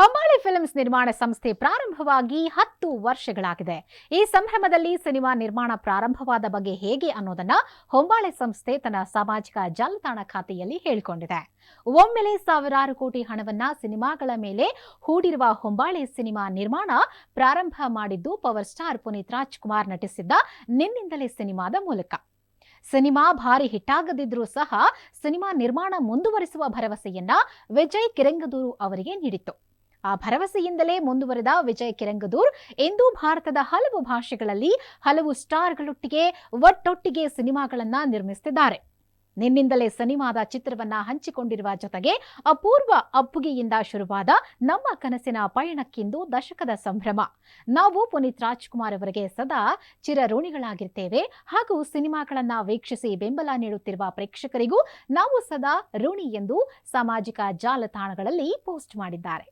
ಹೊಂಬಾಳೆ films ನಿರ್ಮಾಣ ಸಂಸ್ಥೆ ಪ್ರಾರಂಭವಾಗಿ 10 ವರ್ಷಗಳಾಗಿದೆ. ಈ ಸಂಭ್ರಮದಲ್ಲಿ ಸಿನಿಮಾ ನಿರ್ಮಾಣ ಪ್ರಾರಂಭವಾದ ಬಗ್ಗೆ ಹೇಗೆ ಅನ್ನೋದನ್ನ ಹೊಂಬಾಳೆ ಸಂಸ್ಥೆ ತನ್ನ ಸಾಮಾಜಿಕ ಜಾಲತಾಣ ಖಾತೆಯಲ್ಲಿ ಹೇಳಿಕೊಂಡಿದೆ. ಒಮ್ಮೆಲೆ ಸಾವಿರಾರು ಕೋಟಿ ಹಣವನ್ನ ಸಿನಿಮಾಗಳ ಮೇಲೆ ಹೂಡಿರುವ ಹೊಂಬಾಳೆ ಸಿನಿಮಾ ನಿರ್ಮಾಣ ಪ್ರಾರಂಭ ಮಾಡಿದ್ದು ಪವರ್ ಸ್ಟಾರ್ ಪುನೀತ್ ರಾಜ್ಕುಮಾರ್ ನಟಿಸಿದ್ದ ನಿನ್ನಿಂದಲೇ ಸಿನಿಮಾದ ಮೂಲಕ. ಸಿನಿಮಾ ಭಾರಿ ಹಿಟ್ಟಾಗದಿದ್ರೂ ಸಹ ಸಿನಿಮಾ ನಿರ್ಮಾಣ ಮುಂದುವರಿಸುವ ಭರವಸೆಯನ್ನ ವಿಜಯ್ ಕಿರಂಗದೂರು ಅವರಿಗೆ ನೀಡಿತ್ತು. ಆ ಭರವಸೆಯಿಂದಲೇ ಮುಂದುವರೆದ ವಿಜಯ್ ಕಿರಂಗದೂರ್ ಇಂದು ಭಾರತದ ಹಲವು ಭಾಷೆಗಳಲ್ಲಿ ಹಲವು ಸ್ಟಾರ್ಗಳೊಟ್ಟಿಗೆ ಒಟ್ಟೊಟ್ಟಿಗೆ ಸಿನಿಮಾಗಳನ್ನ ನಿರ್ಮಿಸುತ್ತಿದ್ದಾರೆ. ನಿನ್ನಿಂದಲೇ ಸಿನಿಮಾದ ಚಿತ್ರವನ್ನ ಹಂಚಿಕೊಂಡಿರುವ ಜೊತೆಗೆ ಅಪೂರ್ವ ಅಪ್ಪುಗೆಯಿಂದ ಶುರುವಾದ ನಮ್ಮ ಕನಸಿನ ಪಯಣಕ್ಕಿಂದು ದಶಕದ ಸಂಭ್ರಮ. ನಾವು ಪುನೀತ್ ರಾಜ್ಕುಮಾರ್ ಅವರಿಗೆ ಸದಾ ಚಿರಋಣಿಗಳಾಗಿರ್ತೇವೆ ಹಾಗೂ ಸಿನಿಮಾಗಳನ್ನ ವೀಕ್ಷಿಸಿ ಬೆಂಬಲ ನೀಡುತ್ತಿರುವ ಪ್ರೇಕ್ಷಕರಿಗೂ ನಾವು ಸದಾ ಋಣಿ ಎಂದು ಸಾಮಾಜಿಕ ಜಾಲತಾಣಗಳಲ್ಲಿ ಪೋಸ್ಟ್ ಮಾಡಿದ್ದಾರೆ.